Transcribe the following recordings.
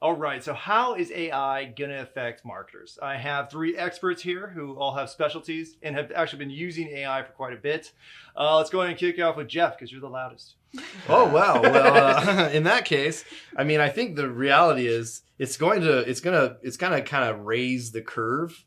All right, so how is AI going to affect marketers? I have 3 experts here who all have specialties and have actually been using AI for quite a bit. Let's go ahead and kick off with Jeff, because you're the loudest. Oh, wow. Well, in that case, I mean, I think the reality is it's going to kind of raise the curve,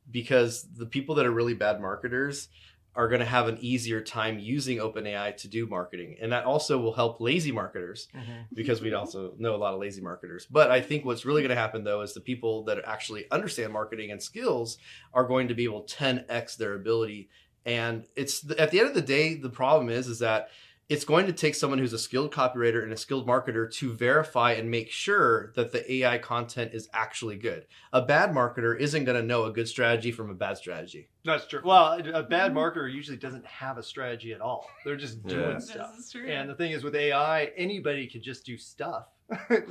because the people that are really bad marketers are going to have an easier time using OpenAI to do marketing. And that also will help lazy marketers, because we also know a lot of lazy marketers. But I think what's really going to happen, though, is the people that actually understand marketing and skills are going to be able to 10x their ability. And it's at the end of the day, the problem is that it's going to take someone who's a skilled copywriter and a skilled marketer to verify and make sure that the AI content is actually good. A bad marketer isn't going to know a good strategy from a bad strategy. That's true. Well, a bad marketer usually doesn't have a strategy at all. They're just doing stuff. This is true. And the thing is, with AI, anybody can just do stuff.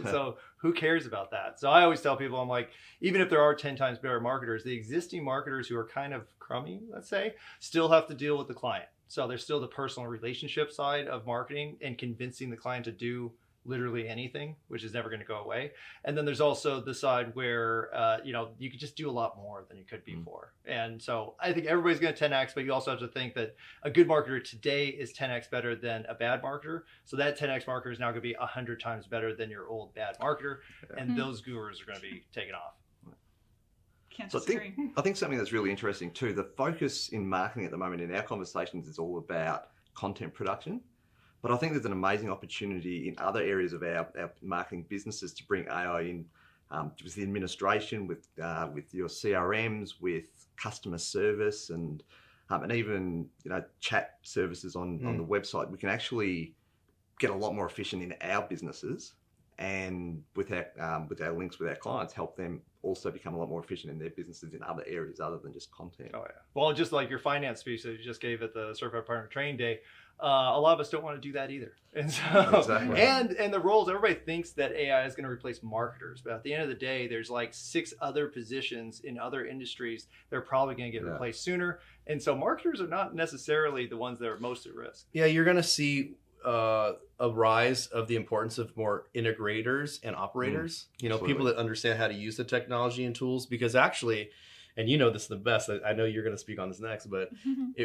So who cares about that? So I always tell people, I'm like, even if there are 10 times better marketers, the existing marketers who are kind of crummy, let's say, still have to deal with the client. So there's still the personal relationship side of marketing and convincing the client to do literally anything, which is never going to go away. And then there's also the side where, you could just do a lot more than you could before. And so I think everybody's going to 10x, but you also have to think that a good marketer today is 10x better than a bad marketer. So that 10x marketer is now going to be 100 times better than your old bad marketer. And those gurus are going to be taken off. So I think something that's really interesting too, the focus in marketing at the moment in our conversations is all about content production. But I think there's an amazing opportunity in other areas of our marketing businesses to bring AI in with the administration, with your CRMs, with customer service, and even chat services on the website. We can actually get a lot more efficient in our businesses, and with our links with our clients, help them also become a lot more efficient in their businesses in other areas other than just content. Oh yeah. Well, just like your finance speech that you just gave at the Certified Partner Training Day, a lot of us don't want to do that either. And so, exactly. and the roles, everybody thinks that AI is going to replace marketers, but at the end of the day, there's like 6 other positions in other industries that are probably going to get replaced sooner. And so marketers are not necessarily the ones that are most at risk. Yeah, you're going to see a rise of the importance of more integrators and operators, people that understand how to use the technology and tools, because actually, and this is the best, I know you're going to speak on this next, but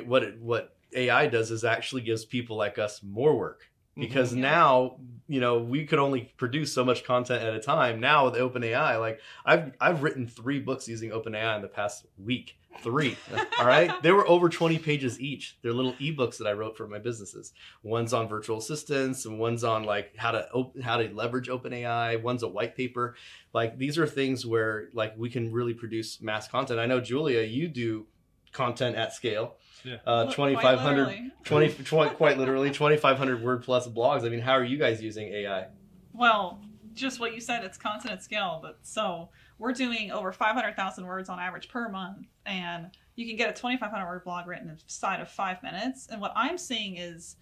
what AI does is actually gives people like us more work, because now, we could only produce so much content at a time. Now with OpenAI, like I've written 3 books using OpenAI in the past week. 3. All right. They were over 20 pages each. They're little ebooks that I wrote for my businesses. One's on virtual assistants, and one's on like how to leverage OpenAI. One's a white paper. Like these are things where like we can really produce mass content. I know, Julia, you do content at scale. Yeah. 2,500, quite literally 2,500 word plus blogs. I mean, how are you guys using AI? Well, just what you said, it's content at scale, but so we're doing over 500,000 words on average per month, and you can get a 2,500 word blog written inside of 5 minutes. And what I'm seeing is,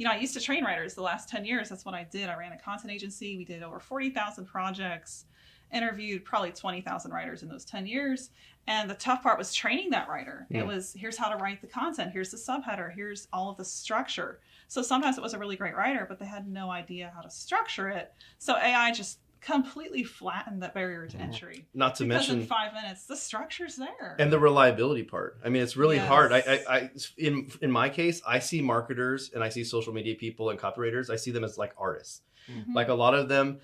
I used to train writers the last 10 years. That's what I did. I ran a content agency. We did over 40,000 projects, interviewed probably 20,000 writers in those 10 years. And the tough part was training that writer. It was, here's how to write the content. Here's the subheader. Here's all of the structure. So sometimes it was a really great writer, but they had no idea how to structure it. So AI just completely flattened that barrier to entry. Not to mention, in 5 minutes, the structure's there. And the reliability part. I mean, it's really hard. In my case, I see marketers and I see social media people and copywriters. I see them as like artists. Like a lot of them,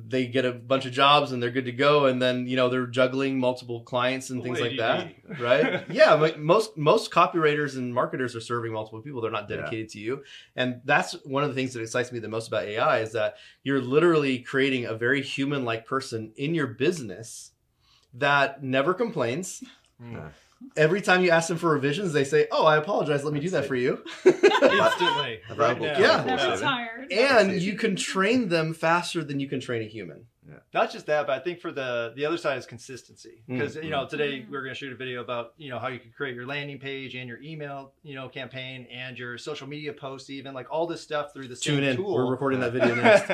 they get a bunch of jobs and they're good to go. And then, they're juggling multiple clients and things like that. Right? Yeah. Like most copywriters and marketers are serving multiple people. They're not dedicated to you. And that's one of the things that excites me the most about AI is that you're literally creating a very human-like person in your business that never complains. Every time you ask them for revisions, they say, "Oh, I apologize. Let me do that for you." Instantly. Right now. Yeah. Never tired. And you can train them faster than you can train a human. Yeah. Not just that, but I think for the other side is consistency. Because, today we're going to shoot a video about, how you can create your landing page and your email, campaign and your social media posts, even like all this stuff through the same tool. We're recording that video next.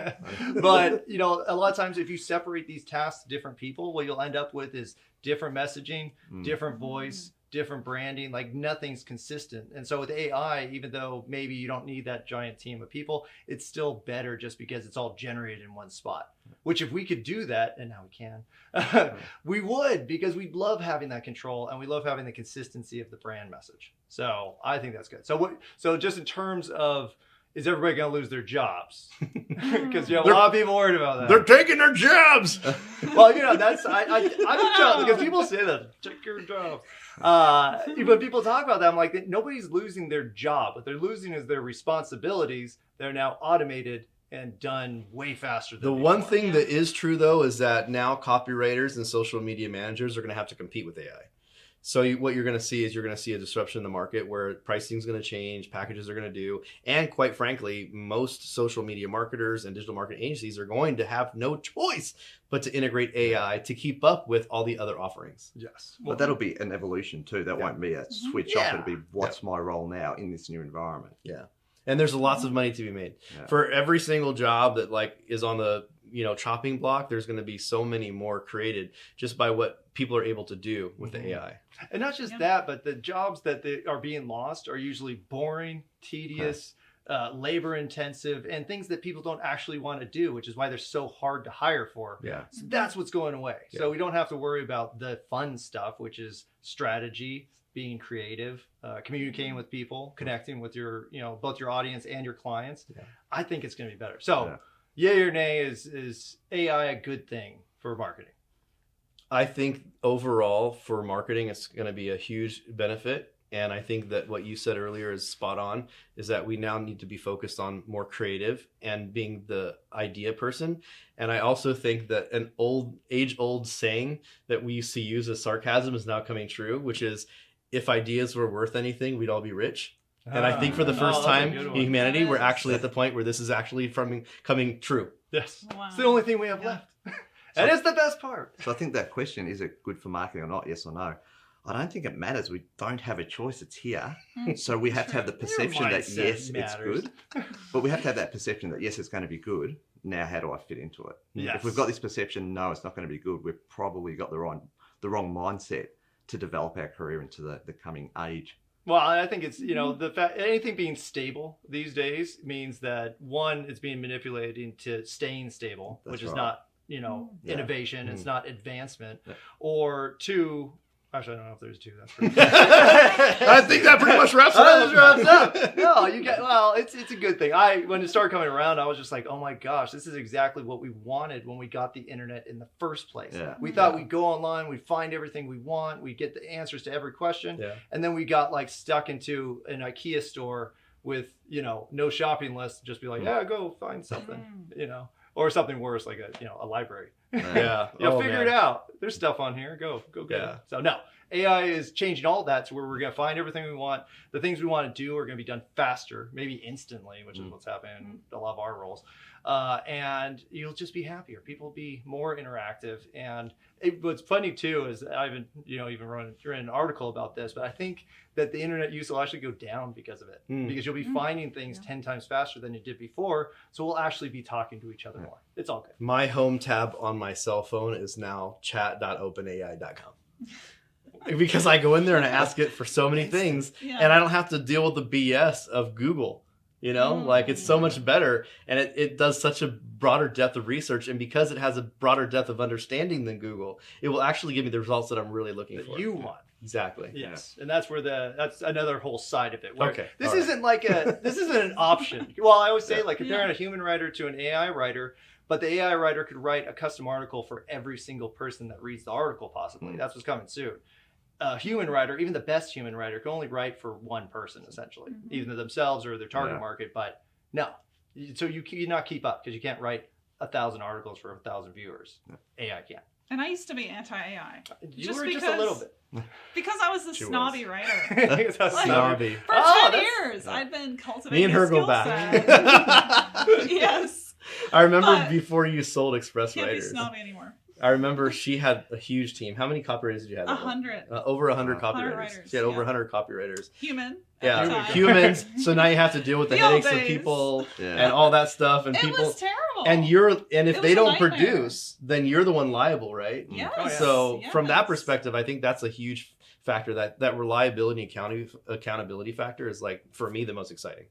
But, a lot of times if you separate these tasks to different people, what you'll end up with is different messaging, different voice, different branding, like nothing's consistent. And so with AI, even though maybe you don't need that giant team of people, it's still better just because it's all generated in one spot. Which if we could do that, and now we can, we would, because we love having that control and we love having the consistency of the brand message. So I think that's good. So just in terms of, is everybody going to lose their jobs? Because you have a lot of people worried about that. They're taking their jobs. Well, that's I'm telling, because people say that, take your job. When people talk about that, I'm like, nobody's losing their job. What they're losing is their responsibilities. They're now automated and done way faster than The before. one thing that is true, though, is that now copywriters and social media managers are going to have to compete with AI. So what you're going to see is you're going to see a disruption in the market where pricing is going to change, packages are going to do, and quite frankly, most social media marketers and digital marketing agencies are going to have no choice but to integrate AI to keep up with all the other offerings. Yes. But that'll be an evolution too. That won't be a switch off. It'll be what's my role now in this new environment. Yeah. And there's lots of money to be made. Yeah. For every single job that like is on the chopping block, there's going to be so many more created just by what people are able to do with the AI. And not just that, but the jobs that are being lost are usually boring, tedious, labor intensive, and things that people don't actually want to do, which is why they're so hard to hire for. Yeah. So that's what's going away. Yeah. So we don't have to worry about the fun stuff, which is strategy, being creative, communicating with people, connecting with your, both your audience and your clients. Yeah. I think it's going to be better. So yay or nay, is AI a good thing for marketing? I think overall for marketing, it's going to be a huge benefit. And I think that what you said earlier is spot on, is that we now need to be focused on more creative and being the idea person. And I also think that an age-old saying that we used to use as sarcasm is now coming true, which is, if ideas were worth anything, we'd all be rich. And I think for the first time in humanity, we're actually at the point where this is actually coming true. Yes. Wow. It's the only thing we have left. And it's the best part. So I think that question, is it good for marketing or not? Yes or no? I don't think it matters. We don't have a choice. It's here. So we have to have the perception that, yes, it's good. But we have to have that perception that, yes, it's going to be good. Now, how do I fit into it? Yes. If we've got this perception, no, it's not going to be good, we've probably got the wrong mindset to develop our career into the coming age. Well, I think it's, the fact anything being stable these days means that, one, it's being manipulated into staying stable, which is not, innovation. It's not advancement. Yeah. Or two, actually, I don't know if there's two. That's pretty I think that pretty much wraps it up. No, it's a good thing. When it started coming around, I was just like, oh my gosh, this is exactly what we wanted when we got the internet in the first place. Yeah. We thought we'd go online, we'd find everything we want, we'd get the answers to every question. Yeah. And then we got like stuck into an IKEA store with, no shopping list, just be like, go find something, or something worse, like a library. Yeah. Figure it out. There's stuff on here. Go get it. So no, AI is changing all that to where we're going to find everything we want. The things we want to do are going to be done faster, maybe instantly, which is what's happening in a lot of our roles. And you'll just be happier. People will be more interactive. And what's funny too is I haven't, even written an article about this, but I think that the internet use will actually go down because of it. Because you'll be finding things 10 times faster than you did before. So we'll actually be talking to each other more. It's all good. My home tab on my cell phone is now chat.openai.com. Because I go in there and I ask it for so many things, and I don't have to deal with the BS of Google. Like it's so much better, and it does such a broader depth of research, and because it has a broader depth of understanding than Google, it will actually give me the results that I'm really looking for. You want. Exactly. Yes. And that's where that's another whole side of it. Okay. This isn't an option. Well, I always say comparing a human writer to an AI writer, but the AI writer could write a custom article for every single person that reads the article possibly. That's what's coming soon. A human writer, even the best human writer, can only write for one person essentially, either themselves or their target market. But no, so you cannot keep up because you can't write 1,000 articles for 1,000 viewers. AI can't. And I used to be anti-AI. You were just a little bit. Because I was a snobby writer. Snobby. For 10 years, I've been cultivating me and her go back. Yes. I remember before you sold Express Can't Writers. be snobby anymore. I remember she had a huge team. How many copywriters did you have? 100. Over 100 copywriters. Writers, She had over 100 copywriters. Human. Yeah, humans. So now you have to deal with the headaches of people and all that stuff, and people. It was terrible. And if they don't produce, then you're the one liable, right? Yes. So from that perspective, I think that's a huge factor, that reliability and accountability factor is like, for me, the most exciting.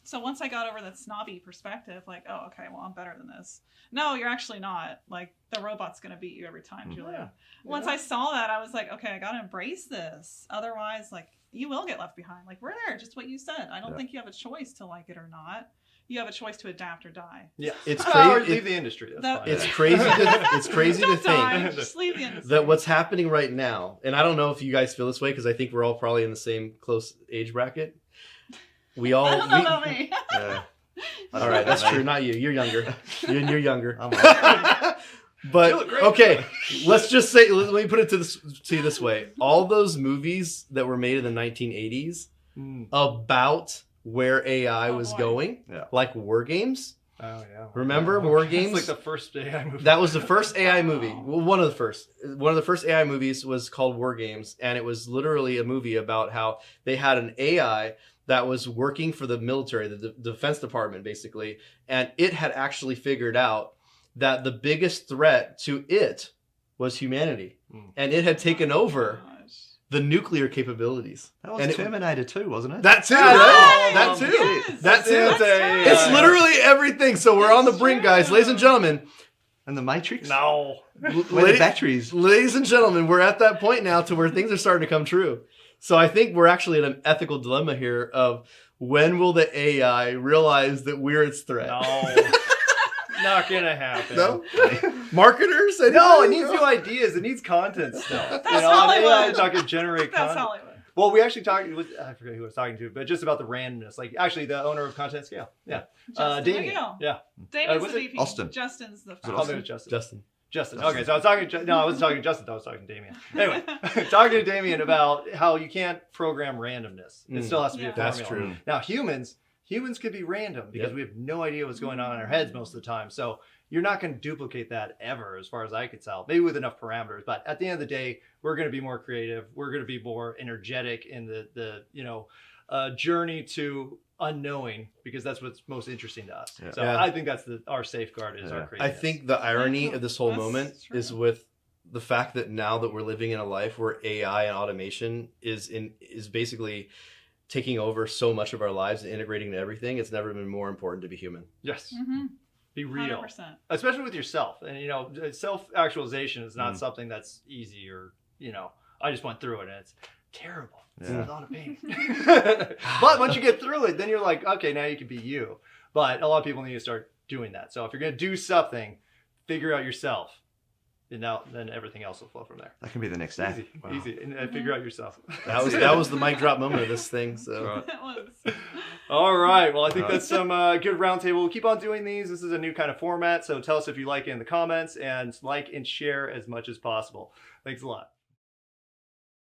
So once I got over that snobby perspective, like, oh, okay, well, I'm better than this. No, you're actually not. Like, the robot's going to beat you every time, Julia. Once I saw that, I was like, okay, I got to embrace this. Otherwise, like, you will get left behind. Like, we're there, just what you said. I don't think you have a choice to like it or not. You have a choice to adapt or die. Yeah, it's crazy. Or leave the industry. That's fine. It's crazy. It's crazy to think just leave the industry. that what's happening right now, and I don't know if you guys feel this way because I think we're all probably in the same close age bracket. We all. I don't know about me. All right, that's true. Not you. You're younger. You're younger. You But great. okay, let's just say. Let me put it to you this way: all those movies that were made in the 1980s about where AI was going, like War Games. Oh yeah. Remember War Games? It's like the first AI movie. That was the first AI movie. Well, one of the first. One of the first AI movies was called War Games, and it was literally a movie about how they had an AI that was working for the military, the Defense Department, basically, and it had actually figured out that the biggest threat to it was humanity, and it had taken over the nuclear capabilities. That was Terminator 2, wasn't it? That too. That too. Yes. That too. Right. It's literally everything. So we're on the brink, guys. Ladies and gentlemen. And the Matrix? No. Where the batteries? Ladies and gentlemen, we're at that point now to where things are starting to come true. So I think we're actually at an ethical dilemma here of when will the AI realize that we're its threat? No. Not gonna happen. No? Marketers? No, it needs new ideas. It needs content still. That's AI Hollywood. is not gonna generate That's content. Hollywood. Well, we actually talked with, I forget who I was talking to, but just about the randomness. Like, actually, the owner of Content Scale. Yeah. Justin, Damian. there you go. Yeah. Damian's was the it VP. Austin? Justin's the I'll name it Justin. Justin. Okay, so I was talking to, no, I wasn't talking to Justin, I was talking to Damian. Anyway, talking to Damian about how you can't program randomness. It still has to be a formula. That's true. Now, humans could be random because we have no idea what's going on in our heads most of the time. So you're not going to duplicate that ever, as far as I could tell, maybe with enough parameters. But at the end of the day, we're going to be more creative. We're going to be more energetic in the journey to unknowing, because that's what's most interesting to us. So I think that's our safeguard is our creativity. I think the irony of this whole That's moment true. is with the fact that now that we're living in a life where AI and automation is basically taking over so much of our lives and integrating into everything, it's never been more important to be human. Yes. Mm-hmm. Be real. 100%. Especially with yourself. And, self-actualization is not something that's easy or, I just went through it and it's terrible. It's a lot of pain. But once you get through it, then you're like, okay, now you can be you. But a lot of people need to start doing that. So if you're going to do something, figure out yourself. And then everything else will flow from there. That can be the next app. Easy. And figure out yourself. That was the mic drop moment of this thing. So It was. All right. Well, I think that's some good roundtable. We'll keep on doing these. This is a new kind of format. So tell us if you like it in the comments, and like and share as much as possible. Thanks a lot.